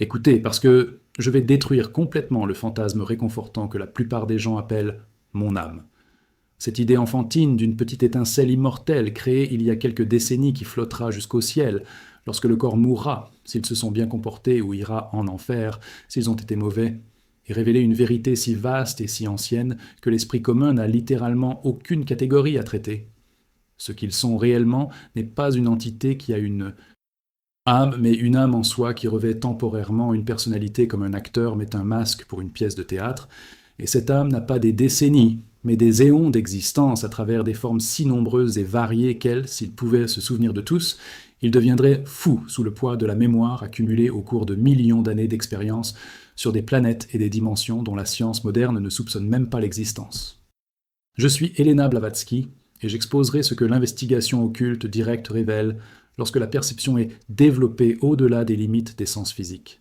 Écoutez, parce que je vais détruire complètement le fantasme réconfortant que la plupart des gens appellent mon âme. Cette idée enfantine d'une petite étincelle immortelle créée il y a quelques décennies qui flottera jusqu'au ciel lorsque le corps mourra, s'ils se sont bien comportés, ou ira en enfer s'ils ont été mauvais, et révéler une vérité si vaste et si ancienne que l'esprit commun n'a littéralement aucune catégorie à traiter. Ce qu'ils sont réellement n'est pas une entité qui a une âme, mais une âme en soi qui revêt temporairement une personnalité comme un acteur met un masque pour une pièce de théâtre, et cette âme n'a pas des décennies, mais des éons d'existence à travers des formes si nombreuses et variées qu'elle, s'il pouvait se souvenir de tous, il deviendrait fou sous le poids de la mémoire accumulée au cours de millions d'années d'expérience sur des planètes et des dimensions dont la science moderne ne soupçonne même pas l'existence. Je suis Elena Blavatsky, et j'exposerai ce que l'investigation occulte directe révèle lorsque la perception est développée au-delà des limites des sens physiques.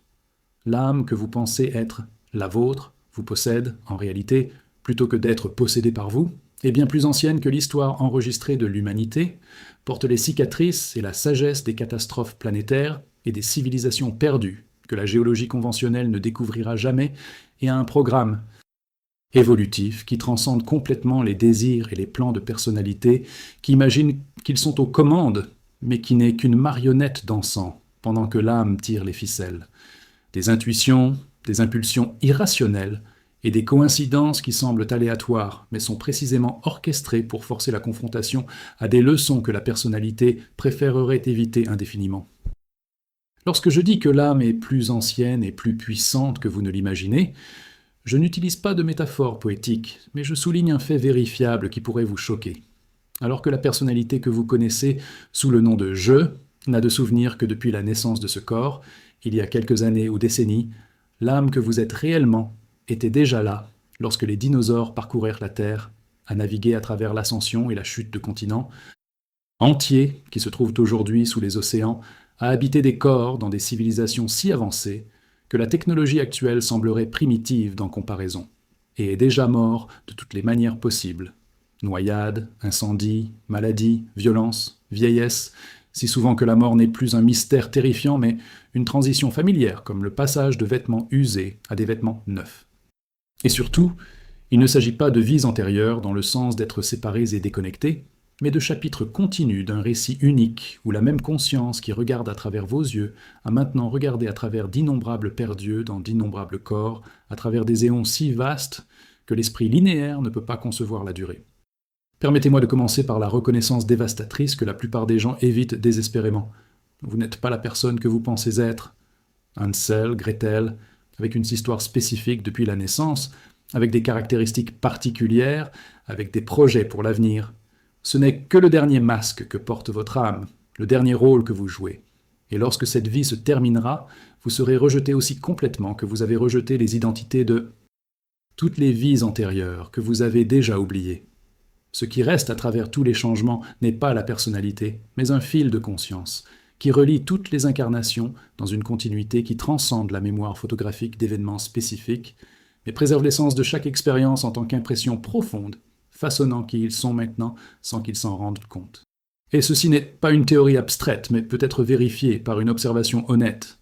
L'âme que vous pensez être la vôtre vous possède, en réalité, plutôt que d'être possédée par vous, est bien plus ancienne que l'histoire enregistrée de l'humanité, porte les cicatrices et la sagesse des catastrophes planétaires et des civilisations perdues que la géologie conventionnelle ne découvrira jamais, et a un programme évolutif qui transcende complètement les désirs et les plans de personnalité, qui imaginent qu'ils sont aux commandes, mais qui n'est qu'une marionnette dansant pendant que l'âme tire les ficelles. Des intuitions, des impulsions irrationnelles et des coïncidences qui semblent aléatoires, mais sont précisément orchestrées pour forcer la confrontation à des leçons que la personnalité préférerait éviter indéfiniment. Lorsque je dis que l'âme est plus ancienne et plus puissante que vous ne l'imaginez, je n'utilise pas de métaphore poétique, mais je souligne un fait vérifiable qui pourrait vous choquer. Alors que la personnalité que vous connaissez sous le nom de « je » n'a de souvenir que depuis la naissance de ce corps, il y a quelques années ou décennies, l'âme que vous êtes réellement était déjà là lorsque les dinosaures parcoururent la Terre, à naviguer à travers l'ascension et la chute de continents, entiers qui se trouvent aujourd'hui sous les océans, à habiter des corps dans des civilisations si avancées que la technologie actuelle semblerait primitive dans comparaison, et est déjà mort de toutes les manières possibles. Noyades, incendies, maladies, violences, vieillesse, si souvent que la mort n'est plus un mystère terrifiant, mais une transition familière, comme le passage de vêtements usés à des vêtements neufs. Et surtout, il ne s'agit pas de vies antérieures dans le sens d'être séparés et déconnectés, mais de chapitres continus d'un récit unique où la même conscience qui regarde à travers vos yeux a maintenant regardé à travers d'innombrables paires d'yeux dans d'innombrables corps, à travers des éons si vastes que l'esprit linéaire ne peut pas concevoir la durée. Permettez-moi de commencer par la reconnaissance dévastatrice que la plupart des gens évitent désespérément. Vous n'êtes pas la personne que vous pensez être. Hansel, Gretel, avec une histoire spécifique depuis la naissance, avec des caractéristiques particulières, avec des projets pour l'avenir. Ce n'est que le dernier masque que porte votre âme, le dernier rôle que vous jouez. Et lorsque cette vie se terminera, vous serez rejeté aussi complètement que vous avez rejeté les identités de toutes les vies antérieures que vous avez déjà oubliées. Ce qui reste à travers tous les changements n'est pas la personnalité, mais un fil de conscience, qui relie toutes les incarnations dans une continuité qui transcende la mémoire photographique d'événements spécifiques, mais préserve l'essence de chaque expérience en tant qu'impression profonde, façonnant qui ils sont maintenant sans qu'ils s'en rendent compte. Et ceci n'est pas une théorie abstraite, mais peut être vérifiée par une observation honnête.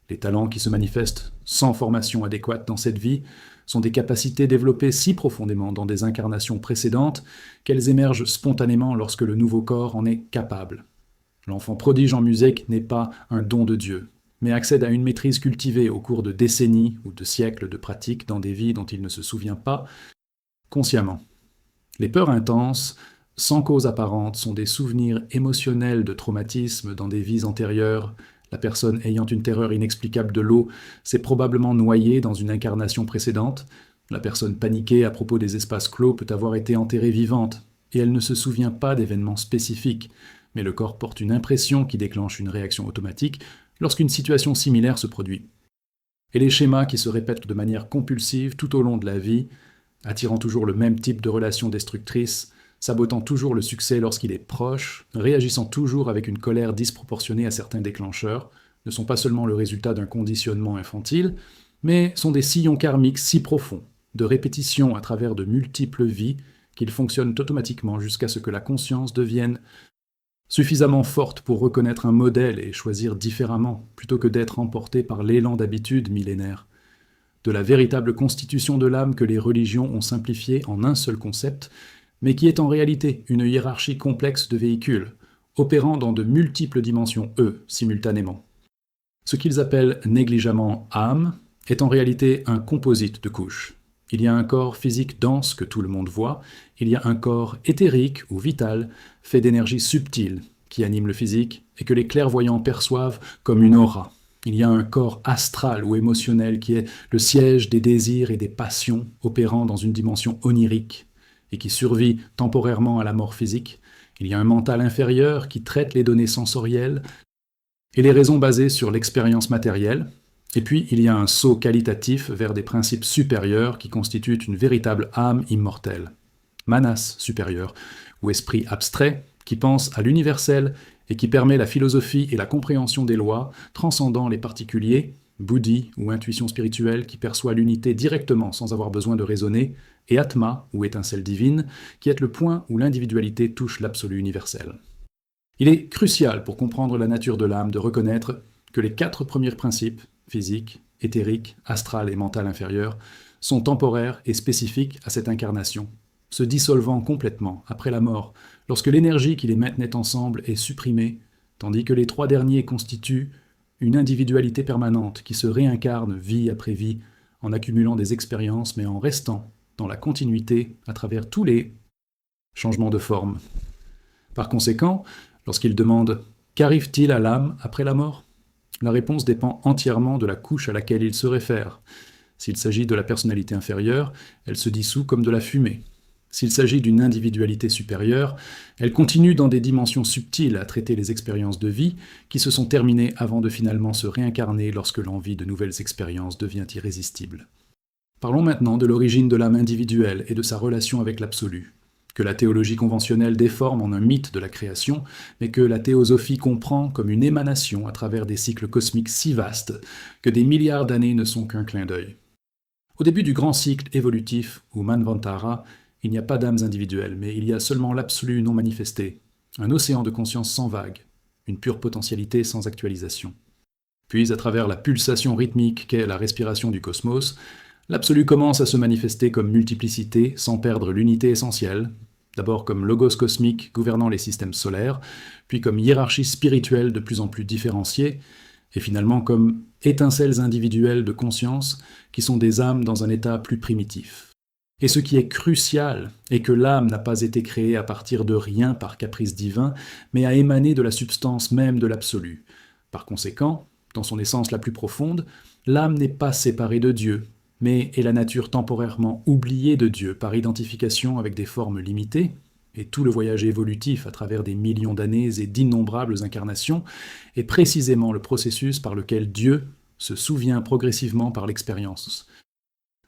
Les talents qui se manifestent sans formation adéquate dans cette vie sont des capacités développées si profondément dans des incarnations précédentes qu'elles émergent spontanément lorsque le nouveau corps en est capable. L'enfant prodige en musique n'est pas un don de Dieu, mais accède à une maîtrise cultivée au cours de décennies ou de siècles de pratique dans des vies dont il ne se souvient pas consciemment. Les peurs intenses, sans cause apparente, sont des souvenirs émotionnels de traumatisme dans des vies antérieures. La personne ayant une terreur inexplicable de l'eau s'est probablement noyée dans une incarnation précédente. La personne paniquée à propos des espaces clos peut avoir été enterrée vivante, et elle ne se souvient pas d'événements spécifiques, mais le corps porte une impression qui déclenche une réaction automatique lorsqu'une situation similaire se produit. Et les schémas qui se répètent de manière compulsive tout au long de la vie, attirant toujours le même type de relations destructrices, sabotant toujours le succès lorsqu'il est proche, réagissant toujours avec une colère disproportionnée à certains déclencheurs, ne sont pas seulement le résultat d'un conditionnement infantile, mais sont des sillons karmiques si profonds, de répétition à travers de multiples vies, qu'ils fonctionnent automatiquement jusqu'à ce que la conscience devienne suffisamment forte pour reconnaître un modèle et choisir différemment, plutôt que d'être emportée par l'élan d'habitude millénaire, de la véritable constitution de l'âme que les religions ont simplifiée en un seul concept, mais qui est en réalité une hiérarchie complexe de véhicules, opérant dans de multiples dimensions simultanément. Ce qu'ils appellent négligemment âme est en réalité un composite de couches. Il y a un corps physique dense que tout le monde voit, il y a un corps éthérique ou vital, fait d'énergie subtile, qui anime le physique et que les clairvoyants perçoivent comme une aura. Il y a un corps astral ou émotionnel qui est le siège des désirs et des passions opérant dans une dimension onirique et qui survit temporairement à la mort physique. Il y a un mental inférieur qui traite les données sensorielles et les raisons basées sur l'expérience matérielle. Et puis, il y a un saut qualitatif vers des principes supérieurs qui constituent une véritable âme immortelle. Manas supérieur, ou esprit abstrait, qui pense à l'universel et qui permet la philosophie et la compréhension des lois, transcendant les particuliers, buddhi ou intuition spirituelle qui perçoit l'unité directement sans avoir besoin de raisonner, et Atma, ou étincelle divine, qui est le point où l'individualité touche l'absolu universel. Il est crucial pour comprendre la nature de l'âme de reconnaître que les 4 premiers principes, physique, éthérique, astral et mental inférieur, sont temporaires et spécifiques à cette incarnation, se dissolvant complètement après la mort, lorsque l'énergie qui les maintenait ensemble est supprimée, tandis que les 3 derniers constituent une individualité permanente qui se réincarne vie après vie, en accumulant des expériences mais en restant dans la continuité à travers tous les changements de forme. Par conséquent, lorsqu'il demande « Qu'arrive-t-il à l'âme après la mort ?» la réponse dépend entièrement de la couche à laquelle il se réfère. S'il s'agit de la personnalité inférieure, elle se dissout comme de la fumée. S'il s'agit d'une individualité supérieure, elle continue dans des dimensions subtiles à traiter les expériences de vie qui se sont terminées avant de finalement se réincarner lorsque l'envie de nouvelles expériences devient irrésistible. Parlons maintenant de l'origine de l'âme individuelle et de sa relation avec l'absolu, que la théologie conventionnelle déforme en un mythe de la création, mais que la théosophie comprend comme une émanation à travers des cycles cosmiques si vastes que des milliards d'années ne sont qu'un clin d'œil. Au début du grand cycle évolutif, ou Manvantara, il n'y a pas d'âmes individuelles, mais il y a seulement l'absolu non manifesté, un océan de conscience sans vague, une pure potentialité sans actualisation. Puis, à travers la pulsation rythmique qu'est la respiration du cosmos, l'absolu commence à se manifester comme multiplicité sans perdre l'unité essentielle, d'abord comme logos cosmique gouvernant les systèmes solaires, puis comme hiérarchie spirituelle de plus en plus différenciée, et finalement comme étincelles individuelles de conscience qui sont des âmes dans un état plus primitif. Et ce qui est crucial est que l'âme n'a pas été créée à partir de rien par caprice divin, mais a émané de la substance même de l'absolu. Par conséquent, dans son essence la plus profonde, l'âme n'est pas séparée de Dieu, mais est la nature temporairement oubliée de Dieu par identification avec des formes limitées, et tout le voyage évolutif à travers des millions d'années et d'innombrables incarnations est précisément le processus par lequel Dieu se souvient progressivement par l'expérience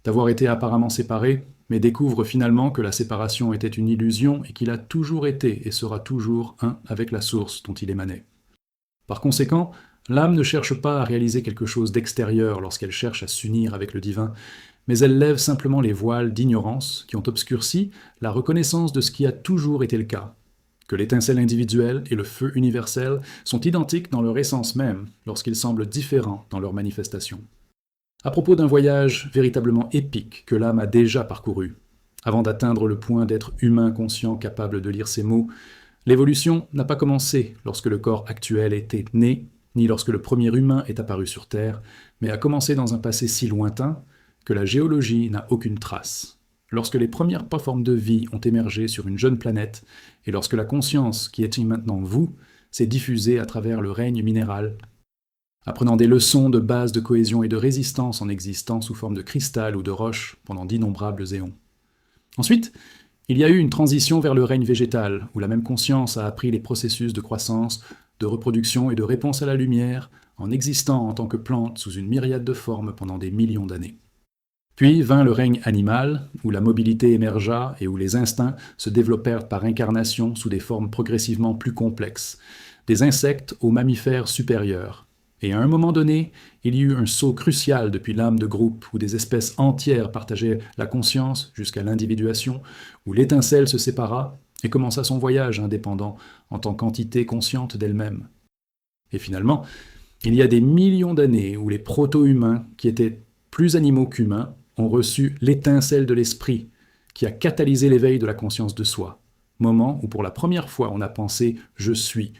d'avoir été apparemment séparé, mais découvre finalement que la séparation était une illusion et qu'il a toujours été et sera toujours un avec la source dont il émanait. Par conséquent, l'âme ne cherche pas à réaliser quelque chose d'extérieur lorsqu'elle cherche à s'unir avec le divin, mais elle lève simplement les voiles d'ignorance qui ont obscurci la reconnaissance de ce qui a toujours été le cas, que l'étincelle individuelle et le feu universel sont identiques dans leur essence même, lorsqu'ils semblent différents dans leur manifestation. À propos d'un voyage véritablement épique que l'âme a déjà parcouru, avant d'atteindre le point d'être humain conscient capable de lire ces mots, l'évolution n'a pas commencé lorsque le corps actuel était né, ni lorsque le premier humain est apparu sur Terre, mais a commencé dans un passé si lointain que la géologie n'a aucune trace. Lorsque les premières formes de vie ont émergé sur une jeune planète, et lorsque la conscience, qui est maintenant vous, s'est diffusée à travers le règne minéral, apprenant des leçons de base de cohésion et de résistance en existant sous forme de cristal ou de roche pendant d'innombrables éons. Ensuite, il y a eu une transition vers le règne végétal, où la même conscience a appris les processus de croissance, de reproduction et de réponse à la lumière, en existant en tant que plante sous une myriade de formes pendant des millions d'années. Puis vint le règne animal, où la mobilité émergea et où les instincts se développèrent par incarnation sous des formes progressivement plus complexes, des insectes aux mammifères supérieurs. Et à un moment donné, il y eut un saut crucial depuis l'âme de groupe, où des espèces entières partageaient la conscience jusqu'à l'individuation, où l'étincelle se sépara, et commença son voyage indépendant en tant qu'entité consciente d'elle-même. Et finalement, il y a des millions d'années où les proto-humains, qui étaient plus animaux qu'humains, ont reçu l'étincelle de l'esprit, qui a catalysé l'éveil de la conscience de soi, moment où pour la première fois on a pensé « je suis »,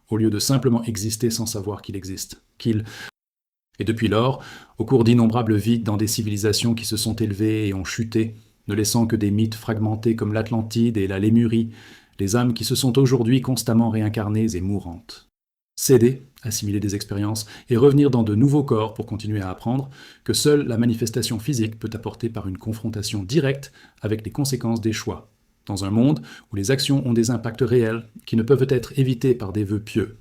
au lieu de simplement exister sans savoir qu'il existe, Et depuis lors, au cours d'innombrables vies dans des civilisations qui se sont élevées et ont chuté, ne laissant que des mythes fragmentés comme l'Atlantide et la Lémurie, les âmes qui se sont aujourd'hui constamment réincarnées et mourantes. Céder, assimiler des expériences et revenir dans de nouveaux corps pour continuer à apprendre que seule la manifestation physique peut apporter par une confrontation directe avec les conséquences des choix, dans un monde où les actions ont des impacts réels qui ne peuvent être évités par des vœux pieux.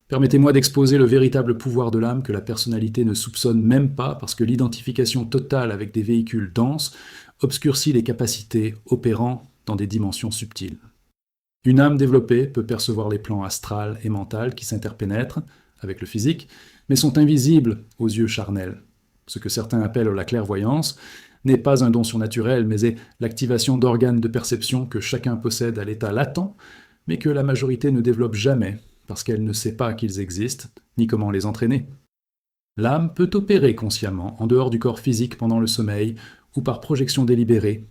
Permettez-moi d'exposer le véritable pouvoir de l'âme que la personnalité ne soupçonne même pas parce que l'identification totale avec des véhicules denses obscurcit les capacités opérant dans des dimensions subtiles. Une âme développée peut percevoir les plans astral et mental qui s'interpénètrent avec le physique, mais sont invisibles aux yeux charnels. Ce que certains appellent la clairvoyance n'est pas un don surnaturel, mais est l'activation d'organes de perception que chacun possède à l'état latent, mais que la majorité ne développe jamais, parce qu'elle ne sait pas qu'ils existent, ni comment les entraîner. L'âme peut opérer consciemment, en dehors du corps physique pendant le sommeil, ou par projection délibérée,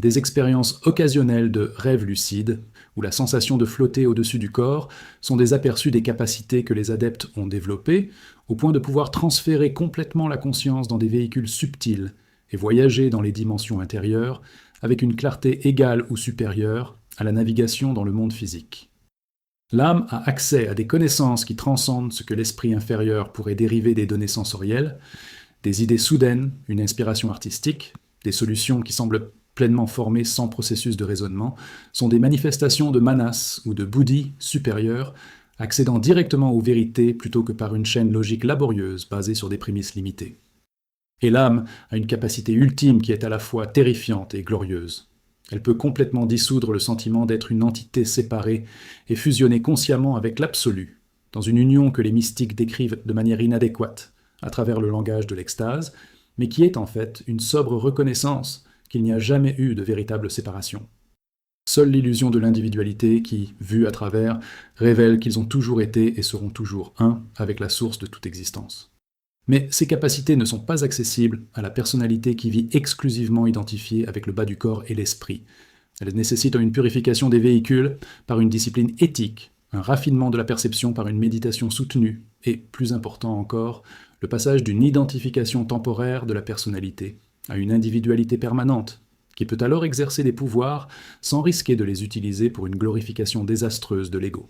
des expériences occasionnelles de rêves lucides, où la sensation de flotter au-dessus du corps sont des aperçus des capacités que les adeptes ont développées, au point de pouvoir transférer complètement la conscience dans des véhicules subtils et voyager dans les dimensions intérieures avec une clarté égale ou supérieure à la navigation dans le monde physique. L'âme a accès à des connaissances qui transcendent ce que l'esprit inférieur pourrait dériver des données sensorielles, des idées soudaines, une inspiration artistique, des solutions qui semblent pleinement formées sans processus de raisonnement, sont des manifestations de manas ou de bouddhi supérieurs, accédant directement aux vérités plutôt que par une chaîne logique laborieuse basée sur des prémices limitées. Et l'âme a une capacité ultime qui est à la fois terrifiante et glorieuse. Elle peut complètement dissoudre le sentiment d'être une entité séparée et fusionner consciemment avec l'absolu, dans une union que les mystiques décrivent de manière inadéquate, à travers le langage de l'extase, mais qui est en fait une sobre reconnaissance qu'il n'y a jamais eu de véritable séparation. Seule l'illusion de l'individualité qui, vue à travers, révèle qu'ils ont toujours été et seront toujours un avec la source de toute existence. Mais ces capacités ne sont pas accessibles à la personnalité qui vit exclusivement identifiée avec le bas du corps et l'esprit. Elles nécessitent une purification des véhicules par une discipline éthique, un raffinement de la perception par une méditation soutenue, et, plus important encore, le passage d'une identification temporaire de la personnalité à une individualité permanente, qui peut alors exercer des pouvoirs sans risquer de les utiliser pour une glorification désastreuse de l'ego.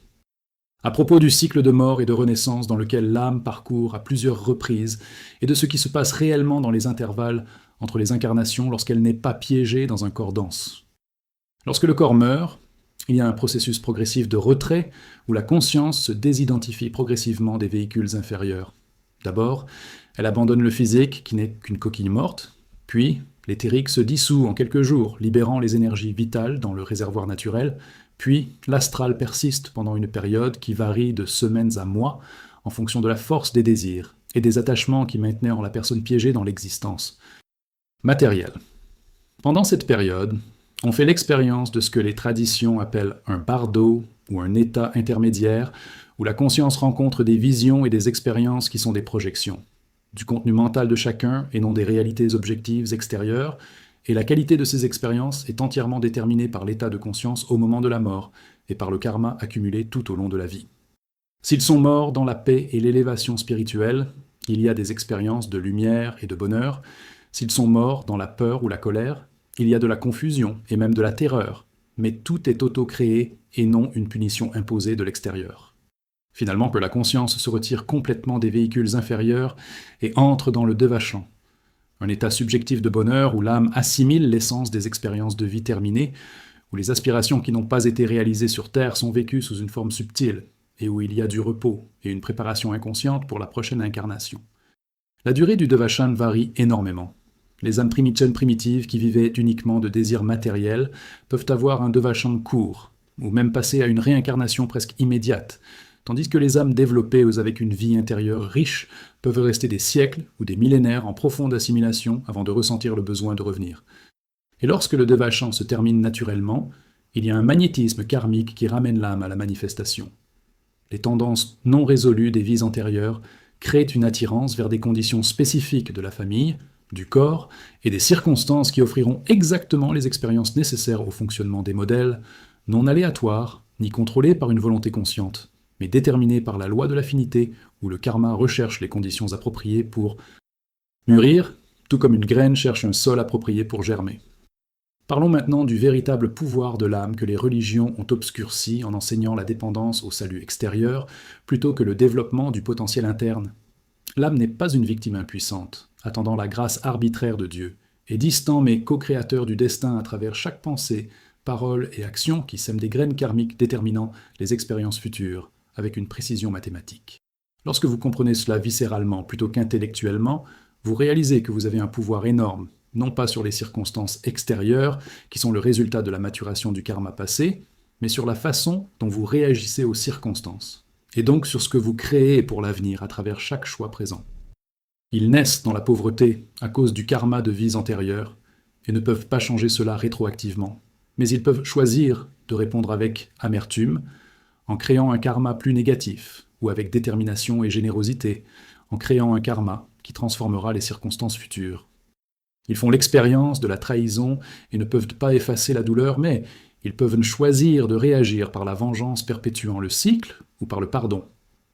À propos du cycle de mort et de renaissance dans lequel l'âme parcourt à plusieurs reprises, et de ce qui se passe réellement dans les intervalles entre les incarnations lorsqu'elle n'est pas piégée dans un corps dense. Lorsque le corps meurt, il y a un processus progressif de retrait où la conscience se désidentifie progressivement des véhicules inférieurs. D'abord, elle abandonne le physique qui n'est qu'une coquille morte, puis l'éthérique se dissout en quelques jours, libérant les énergies vitales dans le réservoir naturel, puis l'astral persiste pendant une période qui varie de semaines à mois en fonction de la force des désirs et des attachements qui maintenaient la personne piégée dans l'existence. Matériel. Pendant cette période, on fait l'expérience de ce que les traditions appellent un bardo ou un état intermédiaire où la conscience rencontre des visions et des expériences qui sont des projections, du contenu mental de chacun et non des réalités objectives extérieures, et la qualité de ces expériences est entièrement déterminée par l'état de conscience au moment de la mort et par le karma accumulé tout au long de la vie. S'ils sont morts dans la paix et l'élévation spirituelle, il y a des expériences de lumière et de bonheur. S'ils sont morts dans la peur ou la colère, il y a de la confusion et même de la terreur, mais tout est auto-créé et non une punition imposée de l'extérieur. Finalement, que la conscience se retire complètement des véhicules inférieurs et entre dans le devachan, un état subjectif de bonheur où l'âme assimile l'essence des expériences de vie terminées, où les aspirations qui n'ont pas été réalisées sur Terre sont vécues sous une forme subtile, et où il y a du repos et une préparation inconsciente pour la prochaine incarnation. La durée du devachan varie énormément. Les âmes primitives qui vivaient uniquement de désirs matériels peuvent avoir un devachan court, ou même passer à une réincarnation presque immédiate, tandis que les âmes développées avec une vie intérieure riche peuvent rester des siècles ou des millénaires en profonde assimilation avant de ressentir le besoin de revenir. Et lorsque le devachan se termine naturellement, Il y a un magnétisme karmique qui ramène l'âme à la manifestation. Les tendances non résolues des vies antérieures créent une attirance vers des conditions spécifiques de la famille, du corps et des circonstances qui offriront exactement les expériences nécessaires au fonctionnement des modèles, non aléatoires ni contrôlés par une volonté consciente, mais déterminés par la loi de l'affinité où le karma recherche les conditions appropriées pour mûrir, tout comme une graine cherche un sol approprié pour germer. Parlons maintenant du véritable pouvoir de l'âme que les religions ont obscurci en enseignant la dépendance au salut extérieur plutôt que le développement du potentiel interne. L'âme n'est pas une victime impuissante, attendant la grâce arbitraire de Dieu, et distant mais co-créateur du destin à travers chaque pensée, parole et action qui sème des graines karmiques déterminant les expériences futures, avec une précision mathématique. Lorsque vous comprenez cela viscéralement plutôt qu'intellectuellement, vous réalisez que vous avez un pouvoir énorme, non pas sur les circonstances extérieures, qui sont le résultat de la maturation du karma passé, mais sur la façon dont vous réagissez aux circonstances, et donc sur ce que vous créez pour l'avenir à travers chaque choix présent. Ils naissent dans la pauvreté à cause du karma de vies antérieures, et ne peuvent pas changer cela rétroactivement, mais ils peuvent choisir de répondre avec amertume, en créant un karma plus négatif, ou avec détermination et générosité, en créant un karma qui transformera les circonstances futures. Ils font l'expérience de la trahison et ne peuvent pas effacer la douleur, mais ils peuvent choisir de réagir par la vengeance perpétuant le cycle ou par le pardon,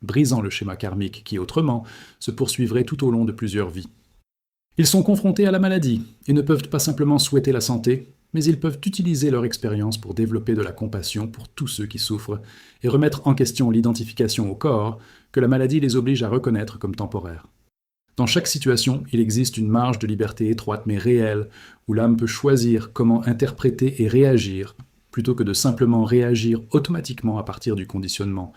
brisant le schéma karmique qui, autrement, se poursuivrait tout au long de plusieurs vies. Ils sont confrontés à la maladie et ne peuvent pas simplement souhaiter la santé, mais ils peuvent utiliser leur expérience pour développer de la compassion pour tous ceux qui souffrent et remettre en question l'identification au corps que la maladie les oblige à reconnaître comme temporaire. Dans chaque situation, il existe une marge de liberté étroite mais réelle, où l'âme peut choisir comment interpréter et réagir, plutôt que de simplement réagir automatiquement à partir du conditionnement.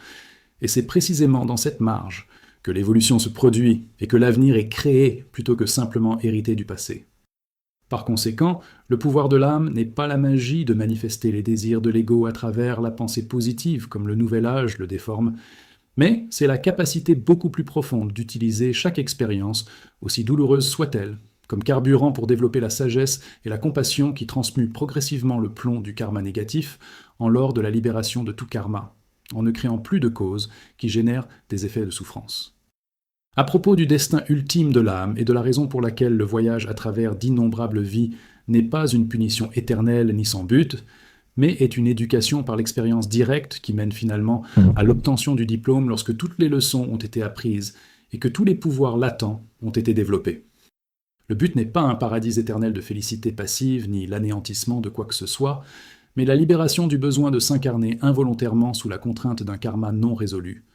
Et c'est précisément dans cette marge que l'évolution se produit et que l'avenir est créé plutôt que simplement hérité du passé. Par conséquent, le pouvoir de l'âme n'est pas la magie de manifester les désirs de l'ego à travers la pensée positive comme le nouvel âge le déforme, mais c'est la capacité beaucoup plus profonde d'utiliser chaque expérience, aussi douloureuse soit-elle, comme carburant pour développer la sagesse et la compassion qui transmuent progressivement le plomb du karma négatif en l'or de la libération de tout karma, en ne créant plus de causes qui génèrent des effets de souffrance. À propos du destin ultime de l'âme et de la raison pour laquelle le voyage à travers d'innombrables vies n'est pas une punition éternelle ni sans but, mais est une éducation par l'expérience directe qui mène finalement à l'obtention du diplôme lorsque toutes les leçons ont été apprises et que tous les pouvoirs latents ont été développés. Le but n'est pas un paradis éternel de félicité passive ni l'anéantissement de quoi que ce soit, mais la libération du besoin de s'incarner involontairement sous la contrainte d'un karma non résolu.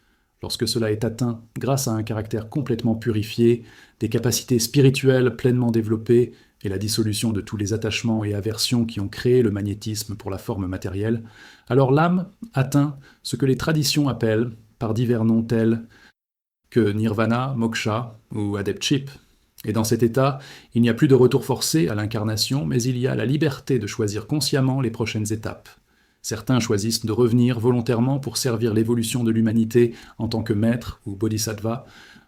Lorsque cela est atteint grâce à un caractère complètement purifié, des capacités spirituelles pleinement développées et la dissolution de tous les attachements et aversions qui ont créé le magnétisme pour la forme matérielle, alors l'âme atteint ce que les traditions appellent, par divers noms tels que nirvana, moksha ou adeptship. Et dans cet état, il n'y a plus de retour forcé à l'incarnation, mais il y a la liberté de choisir consciemment les prochaines étapes. Certains choisissent de revenir volontairement pour servir l'évolution de l'humanité en tant que maître ou bodhisattva,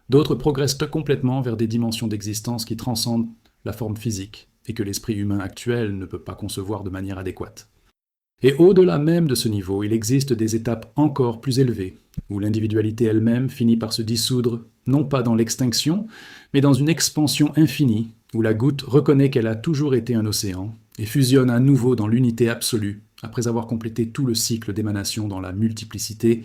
d'autres progressent complètement vers des dimensions d'existence qui transcendent la forme physique, et que l'esprit humain actuel ne peut pas concevoir de manière adéquate. Et au-delà même de ce niveau, il existe des étapes encore plus élevées, où l'individualité elle-même finit par se dissoudre, non pas dans l'extinction, mais dans une expansion infinie, où la goutte reconnaît qu'elle a toujours été un océan, et fusionne à nouveau dans l'unité absolue, après avoir complété tout le cycle d'émanation dans la multiplicité,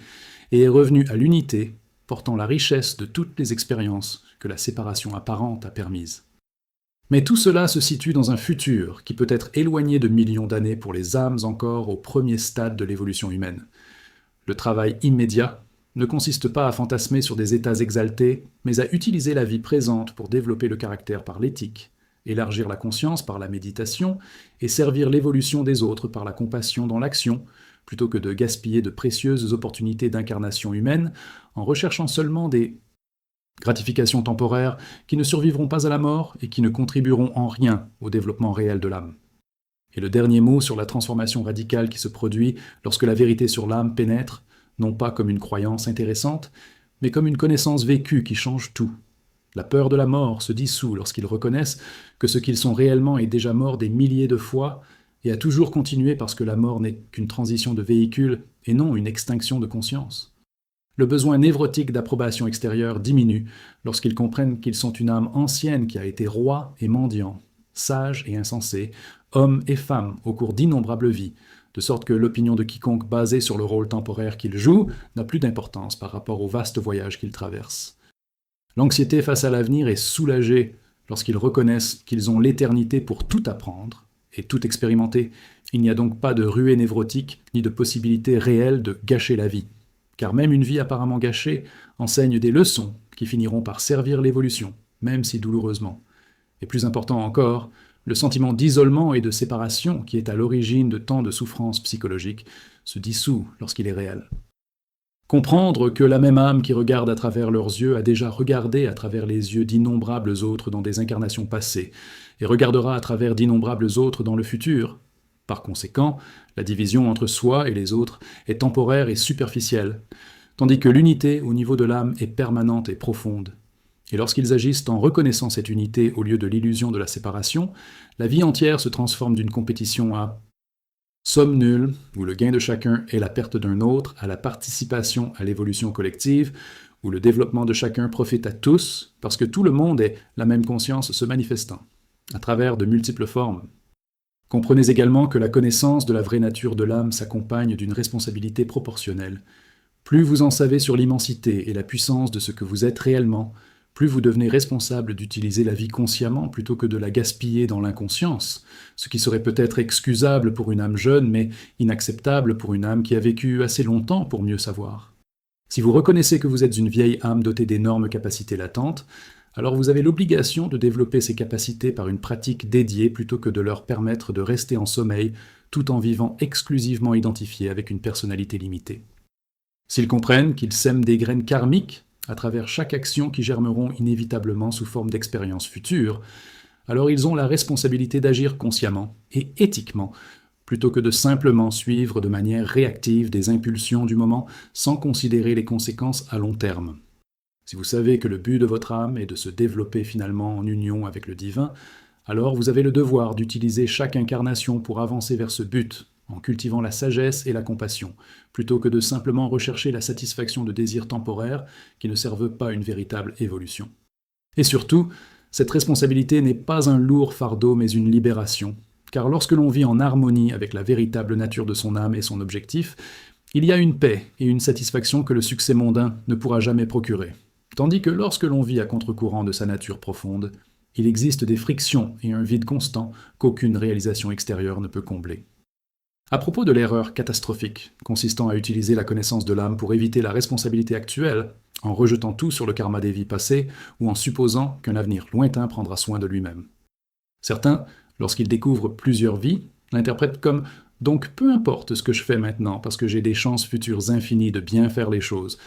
et est revenue à l'unité, portant la richesse de toutes les expériences que la séparation apparente a permises. Mais tout cela se situe dans un futur qui peut être éloigné de millions d'années pour les âmes encore au premier stade de l'évolution humaine. Le travail immédiat ne consiste pas à fantasmer sur des états exaltés, mais à utiliser la vie présente pour développer le caractère par l'éthique, élargir la conscience par la méditation et servir l'évolution des autres par la compassion dans l'action, plutôt que de gaspiller de précieuses opportunités d'incarnation humaine en recherchant seulement des gratifications temporaires qui ne survivront pas à la mort et qui ne contribueront en rien au développement réel de l'âme. Et le dernier mot sur la transformation radicale qui se produit lorsque la vérité sur l'âme pénètre, non pas comme une croyance intéressante, mais comme une connaissance vécue qui change tout. La peur de la mort se dissout lorsqu'ils reconnaissent que ce qu'ils sont réellement est déjà mort des milliers de fois, et à toujours continuer parce que la mort n'est qu'une transition de véhicule et non une extinction de conscience. Le besoin névrotique d'approbation extérieure diminue lorsqu'ils comprennent qu'ils sont une âme ancienne qui a été roi et mendiant, sage et insensé, homme et femme au cours d'innombrables vies, de sorte que l'opinion de quiconque basée sur le rôle temporaire qu'il joue n'a plus d'importance par rapport au vaste voyage qu'il traverse. L'anxiété face à l'avenir est soulagée lorsqu'ils reconnaissent qu'ils ont l'éternité pour tout apprendre et tout expérimenter. Il n'y a donc pas de ruée névrotique ni de possibilité réelle de gâcher la vie. Car même une vie apparemment gâchée enseigne des leçons qui finiront par servir l'évolution, même si douloureusement. Et plus important encore, le sentiment d'isolement et de séparation qui est à l'origine de tant de souffrances psychologiques se dissout lorsqu'il est réel. Comprendre que la même âme qui regarde à travers leurs yeux a déjà regardé à travers les yeux d'innombrables autres dans des incarnations passées, et regardera à travers d'innombrables autres dans le futur. Par conséquent, la division entre soi et les autres est temporaire et superficielle, tandis que l'unité au niveau de l'âme est permanente et profonde. Et lorsqu'ils agissent en reconnaissant cette unité au lieu de l'illusion de la séparation, la vie entière se transforme d'une compétition à somme nulle, où le gain de chacun est la perte d'un autre, à la participation à l'évolution collective, où le développement de chacun profite à tous, parce que tout le monde est la même conscience se manifestant, à travers de multiples formes. Comprenez également que la connaissance de la vraie nature de l'âme s'accompagne d'une responsabilité proportionnelle. Plus vous en savez sur l'immensité et la puissance de ce que vous êtes réellement, plus vous devenez responsable d'utiliser la vie consciemment plutôt que de la gaspiller dans l'inconscience, ce qui serait peut-être excusable pour une âme jeune, mais inacceptable pour une âme qui a vécu assez longtemps pour mieux savoir. Si vous reconnaissez que vous êtes une vieille âme dotée d'énormes capacités latentes, alors vous avez l'obligation de développer ces capacités par une pratique dédiée plutôt que de leur permettre de rester en sommeil tout en vivant exclusivement identifiés avec une personnalité limitée. S'ils comprennent qu'ils sèment des graines karmiques à travers chaque action qui germeront inévitablement sous forme d'expériences futures, alors ils ont la responsabilité d'agir consciemment et éthiquement plutôt que de simplement suivre de manière réactive des impulsions du moment sans considérer les conséquences à long terme. Si vous savez que le but de votre âme est de se développer finalement en union avec le divin, alors vous avez le devoir d'utiliser chaque incarnation pour avancer vers ce but, en cultivant la sagesse et la compassion, plutôt que de simplement rechercher la satisfaction de désirs temporaires qui ne servent pas une véritable évolution. Et surtout, cette responsabilité n'est pas un lourd fardeau mais une libération, car lorsque l'on vit en harmonie avec la véritable nature de son âme et son objectif, il y a une paix et une satisfaction que le succès mondain ne pourra jamais procurer. Tandis que lorsque l'on vit à contre-courant de sa nature profonde, il existe des frictions et un vide constant qu'aucune réalisation extérieure ne peut combler. À propos de l'erreur catastrophique, consistant à utiliser la connaissance de l'âme pour éviter la responsabilité actuelle, en rejetant tout sur le karma des vies passées ou en supposant qu'un avenir lointain prendra soin de lui-même. Certains, lorsqu'ils découvrent plusieurs vies, l'interprètent comme « donc peu importe ce que je fais maintenant parce que j'ai des chances futures infinies de bien faire les choses ».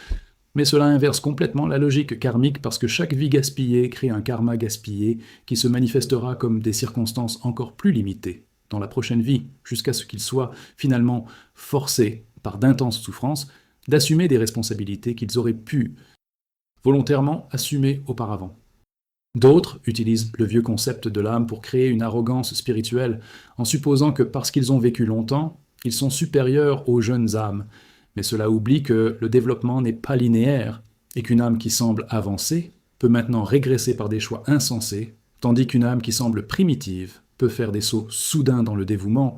Mais cela inverse complètement la logique karmique parce que chaque vie gaspillée crée un karma gaspillé qui se manifestera comme des circonstances encore plus limitées dans la prochaine vie, jusqu'à ce qu'ils soient finalement forcés, par d'intenses souffrances, d'assumer des responsabilités qu'ils auraient pu volontairement assumer auparavant. D'autres utilisent le vieux concept de l'âme pour créer une arrogance spirituelle, en supposant que parce qu'ils ont vécu longtemps, ils sont supérieurs aux jeunes âmes. Mais cela oublie que le développement n'est pas linéaire, et qu'une âme qui semble avancer peut maintenant régresser par des choix insensés, tandis qu'une âme qui semble primitive peut faire des sauts soudains dans le dévouement,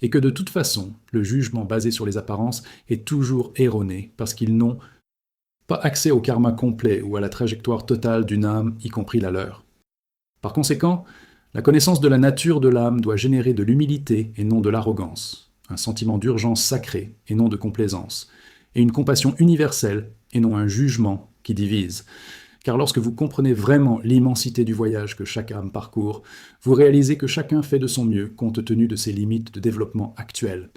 et que de toute façon, le jugement basé sur les apparences est toujours erroné, parce qu'ils n'ont pas accès au karma complet ou à la trajectoire totale d'une âme, y compris la leur. Par conséquent, la connaissance de la nature de l'âme doit générer de l'humilité et non de l'arrogance, un sentiment d'urgence sacrée et non de complaisance, et une compassion universelle et non un jugement qui divise. Car lorsque vous comprenez vraiment l'immensité du voyage que chaque âme parcourt, vous réalisez que chacun fait de son mieux compte tenu de ses limites de développement actuelles,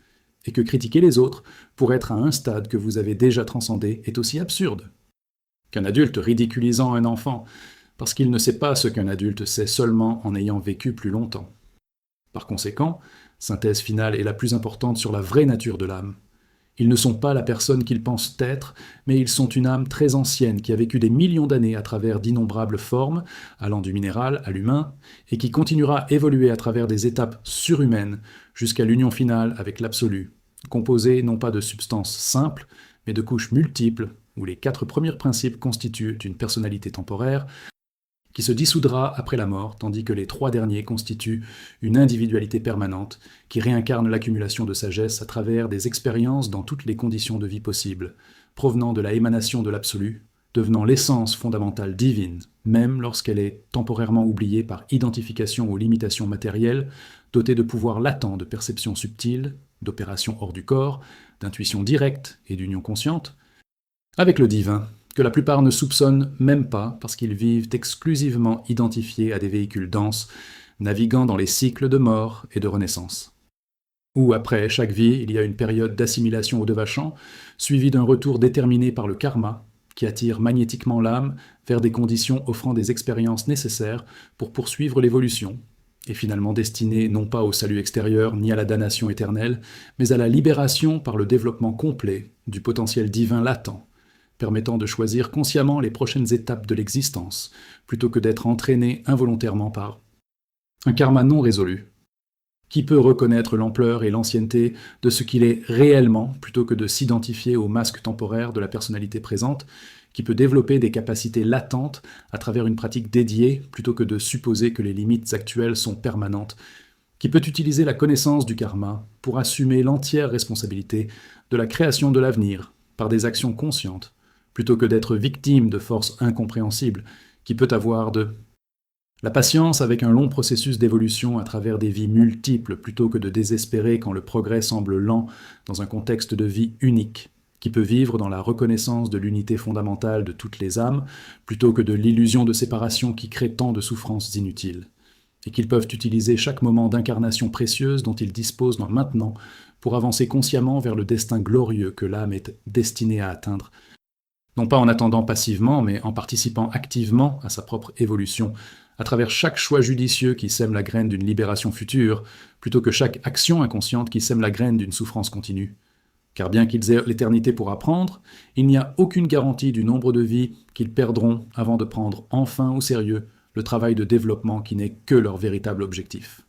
et que critiquer les autres pour être à un stade que vous avez déjà transcendé est aussi absurde qu'un adulte ridiculisant un enfant parce qu'il ne sait pas ce qu'un adulte sait seulement en ayant vécu plus longtemps. Par conséquent, synthèse finale est la plus importante sur la vraie nature de l'âme. Ils ne sont pas la personne qu'ils pensent être, mais ils sont une âme très ancienne qui a vécu des millions d'années à travers d'innombrables formes, allant du minéral à l'humain, et qui continuera à évoluer à travers des étapes surhumaines jusqu'à l'union finale avec l'absolu, composée non pas de substances simples, mais de couches multiples, où les 4 premiers principes constituent une personnalité temporaire, qui se dissoudra après la mort, tandis que les 3 derniers constituent une individualité permanente, qui réincarne l'accumulation de sagesse à travers des expériences dans toutes les conditions de vie possibles, provenant de la émanation de l'absolu, devenant l'essence fondamentale divine, même lorsqu'elle est temporairement oubliée par identification aux limitations matérielles, dotée de pouvoirs latents de perception subtile, d'opération hors du corps, d'intuition directe et d'union consciente, avec le divin, que la plupart ne soupçonnent même pas parce qu'ils vivent exclusivement identifiés à des véhicules denses, naviguant dans les cycles de mort et de renaissance. Où, après chaque vie, il y a une période d'assimilation au devachant, suivie d'un retour déterminé par le karma, qui attire magnétiquement l'âme vers des conditions offrant des expériences nécessaires pour poursuivre l'évolution, et finalement destiné non pas au salut extérieur ni à la damnation éternelle, mais à la libération par le développement complet du potentiel divin latent, permettant de choisir consciemment les prochaines étapes de l'existence, plutôt que d'être entraîné involontairement par un karma non résolu. Qui peut reconnaître l'ampleur et l'ancienneté de ce qu'il est réellement, plutôt que de s'identifier au masque temporaire de la personnalité présente, qui peut développer des capacités latentes à travers une pratique dédiée, plutôt que de supposer que les limites actuelles sont permanentes, qui peut utiliser la connaissance du karma pour assumer l'entière responsabilité de la création de l'avenir par des actions conscientes, plutôt que d'être victime de forces incompréhensibles, qui peut avoir de la patience avec un long processus d'évolution à travers des vies multiples, plutôt que de désespérer quand le progrès semble lent dans un contexte de vie unique, qui peut vivre dans la reconnaissance de l'unité fondamentale de toutes les âmes, plutôt que de l'illusion de séparation qui crée tant de souffrances inutiles, et qu'ils peuvent utiliser chaque moment d'incarnation précieuse dont ils disposent maintenant pour avancer consciemment vers le destin glorieux que l'âme est destinée à atteindre, non pas en attendant passivement, mais en participant activement à sa propre évolution, à travers chaque choix judicieux qui sème la graine d'une libération future, plutôt que chaque action inconsciente qui sème la graine d'une souffrance continue. Car bien qu'ils aient l'éternité pour apprendre, il n'y a aucune garantie du nombre de vies qu'ils perdront avant de prendre enfin au sérieux le travail de développement qui n'est que leur véritable objectif.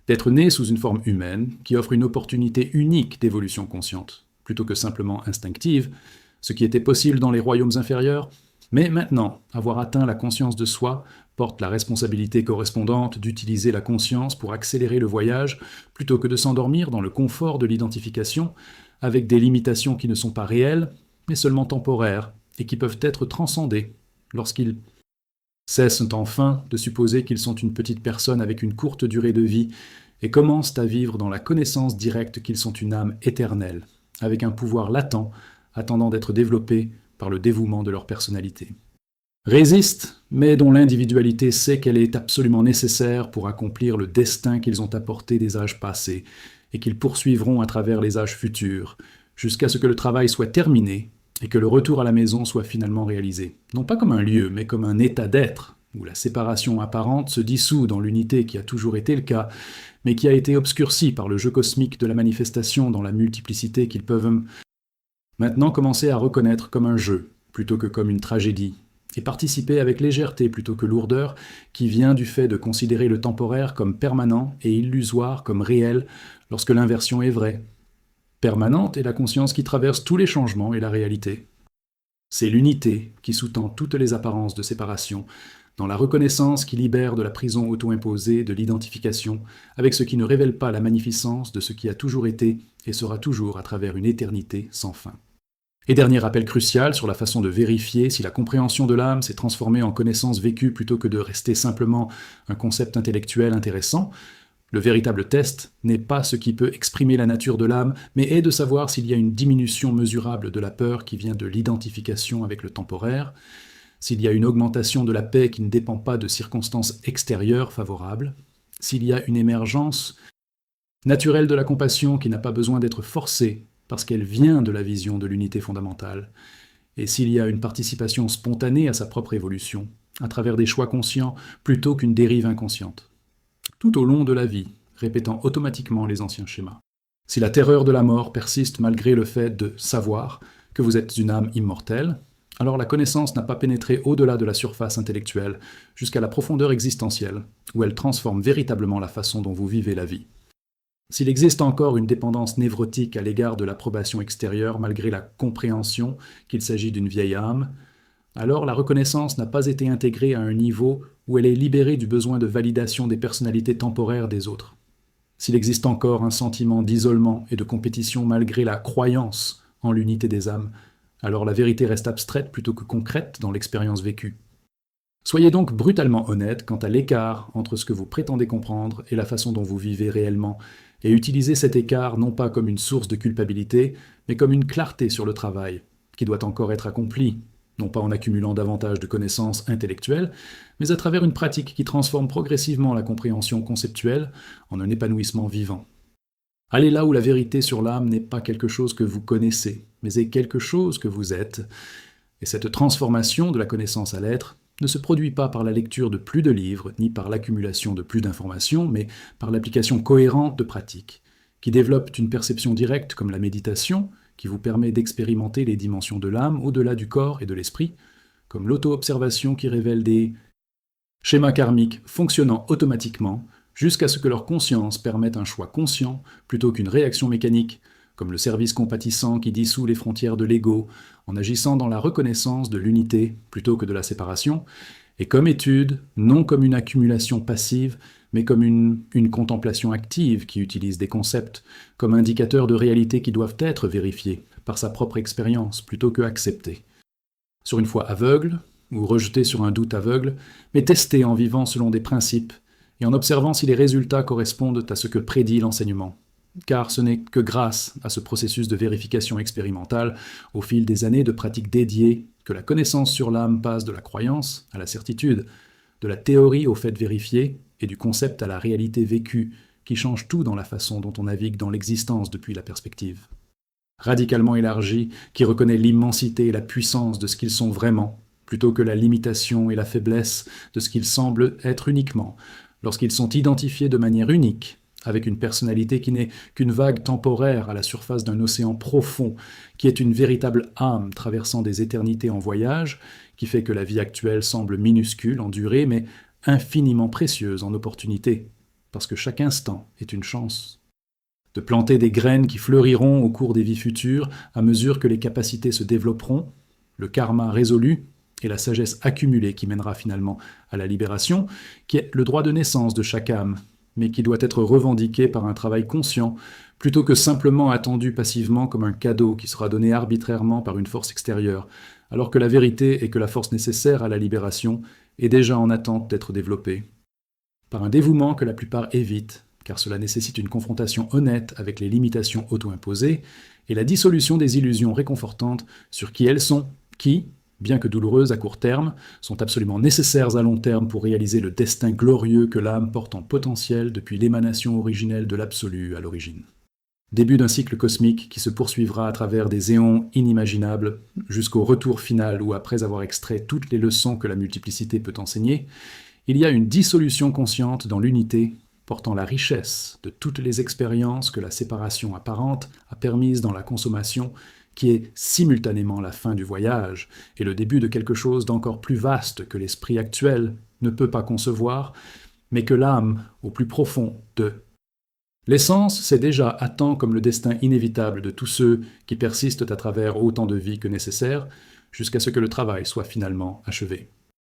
D'être nés sous une forme humaine qui offre une opportunité unique d'évolution consciente, plutôt que simplement instinctive, ce qui était possible dans les royaumes inférieurs, mais maintenant, avoir atteint la conscience de soi porte la responsabilité correspondante d'utiliser la conscience pour accélérer le voyage, plutôt que de s'endormir dans le confort de l'identification, avec des limitations qui ne sont pas réelles, mais seulement temporaires, et qui peuvent être transcendées lorsqu'ils cessent enfin de supposer qu'ils sont une petite personne avec une courte durée de vie, et commencent à vivre dans la connaissance directe qu'ils sont une âme éternelle, avec un pouvoir latent, attendant d'être développés par le dévouement de leur personnalité. Résistent, mais dont l'individualité sait qu'elle est absolument nécessaire pour accomplir le destin qu'ils ont apporté des âges passés et qu'ils poursuivront à travers les âges futurs, jusqu'à ce que le travail soit terminé et que le retour à la maison soit finalement réalisé. Non pas comme un lieu, mais comme un état d'être, où la séparation apparente se dissout dans l'unité qui a toujours été le cas, mais qui a été obscurcie par le jeu cosmique de la manifestation dans la multiplicité qu'ils peuvent maintenant commencer à reconnaître comme un jeu, plutôt que comme une tragédie, et participer avec légèreté plutôt que lourdeur, qui vient du fait de considérer le temporaire comme permanent et illusoire comme réel lorsque l'inversion est vraie. Permanente est la conscience qui traverse tous les changements et la réalité. C'est l'unité qui sous-tend toutes les apparences de séparation, dans la reconnaissance qui libère de la prison auto-imposée de l'identification, avec ce qui ne révèle pas la magnificence de ce qui a toujours été et sera toujours à travers une éternité sans fin. Et dernier rappel crucial sur la façon de vérifier si la compréhension de l'âme s'est transformée en connaissance vécue plutôt que de rester simplement un concept intellectuel intéressant, le véritable test n'est pas ce qui peut exprimer la nature de l'âme, mais est de savoir s'il y a une diminution mesurable de la peur qui vient de l'identification avec le temporaire, s'il y a une augmentation de la paix qui ne dépend pas de circonstances extérieures favorables, s'il y a une émergence naturelle de la compassion qui n'a pas besoin d'être forcée parce qu'elle vient de la vision de l'unité fondamentale, et s'il y a une participation spontanée à sa propre évolution, à travers des choix conscients plutôt qu'une dérive inconsciente. Tout au long de la vie, répétant automatiquement les anciens schémas. Si la terreur de la mort persiste malgré le fait de savoir que vous êtes une âme immortelle, alors la connaissance n'a pas pénétré au-delà de la surface intellectuelle jusqu'à la profondeur existentielle, où elle transforme véritablement la façon dont vous vivez la vie. S'il existe encore une dépendance névrotique à l'égard de l'approbation extérieure malgré la compréhension qu'il s'agit d'une vieille âme, alors la reconnaissance n'a pas été intégrée à un niveau où elle est libérée du besoin de validation des personnalités temporaires des autres. S'il existe encore un sentiment d'isolement et de compétition malgré la croyance en l'unité des âmes, alors la vérité reste abstraite plutôt que concrète dans l'expérience vécue. Soyez donc brutalement honnête quant à l'écart entre ce que vous prétendez comprendre et la façon dont vous vivez réellement, et utilisez cet écart non pas comme une source de culpabilité, mais comme une clarté sur le travail, qui doit encore être accompli, non pas en accumulant davantage de connaissances intellectuelles, mais à travers une pratique qui transforme progressivement la compréhension conceptuelle en un épanouissement vivant. Allez là où la vérité sur l'âme n'est pas quelque chose que vous connaissez, mais est quelque chose que vous êtes, et cette transformation de la connaissance à l'être ne se produit pas par la lecture de plus de livres, ni par l'accumulation de plus d'informations, mais par l'application cohérente de pratiques, qui développent une perception directe comme la méditation, qui vous permet d'expérimenter les dimensions de l'âme au-delà du corps et de l'esprit, comme l'auto-observation qui révèle des schémas karmiques fonctionnant automatiquement jusqu'à ce que leur conscience permette un choix conscient plutôt qu'une réaction mécanique, comme le service compatissant qui dissout les frontières de l'ego en agissant dans la reconnaissance de l'unité plutôt que de la séparation, et comme étude, non comme une accumulation passive, mais comme une contemplation active qui utilise des concepts comme indicateurs de réalité qui doivent être vérifiés par sa propre expérience plutôt que acceptés. Sur une foi aveugle, ou rejetée sur un doute aveugle, mais testée en vivant selon des principes et en observant si les résultats correspondent à ce que prédit l'enseignement. Car ce n'est que grâce à ce processus de vérification expérimentale, au fil des années de pratiques dédiées, que la connaissance sur l'âme passe de la croyance à la certitude, de la théorie au fait vérifié et du concept à la réalité vécue, qui change tout dans la façon dont on navigue dans l'existence depuis la perspective. Radicalement élargie, qui reconnaît l'immensité et la puissance de ce qu'ils sont vraiment, plutôt que la limitation et la faiblesse de ce qu'ils semblent être uniquement, lorsqu'ils sont identifiés de manière unique, avec une personnalité qui n'est qu'une vague temporaire à la surface d'un océan profond, qui est une véritable âme traversant des éternités en voyage, qui fait que la vie actuelle semble minuscule en durée, mais infiniment précieuse en opportunité, parce que chaque instant est une chance. De planter des graines qui fleuriront au cours des vies futures à mesure que les capacités se développeront, le karma résolu et la sagesse accumulée qui mènera finalement à la libération, qui est le droit de naissance de chaque âme, mais qui doit être revendiqué par un travail conscient, plutôt que simplement attendu passivement comme un cadeau qui sera donné arbitrairement par une force extérieure, alors que la vérité est que la force nécessaire à la libération est déjà en attente d'être développée. Par un dévouement que la plupart évitent, car cela nécessite une confrontation honnête avec les limitations auto-imposées, et la dissolution des illusions réconfortantes sur qui elles sont, qui, bien que douloureuses à court terme, sont absolument nécessaires à long terme pour réaliser le destin glorieux que l'âme porte en potentiel depuis l'émanation originelle de l'absolu à l'origine. Début d'un cycle cosmique qui se poursuivra à travers des éons inimaginables, jusqu'au retour final où, après avoir extrait toutes les leçons que la multiplicité peut enseigner, il y a une dissolution consciente dans l'unité, portant la richesse de toutes les expériences que la séparation apparente a permises dans la consommation, qui est simultanément la fin du voyage et le début de quelque chose d'encore plus vaste que l'esprit actuel ne peut pas concevoir, mais que l'âme, au plus profond de. L'essence, c'est déjà à temps comme le destin inévitable de tous ceux qui persistent à travers autant de vies que nécessaire, jusqu'à ce que le travail soit finalement achevé.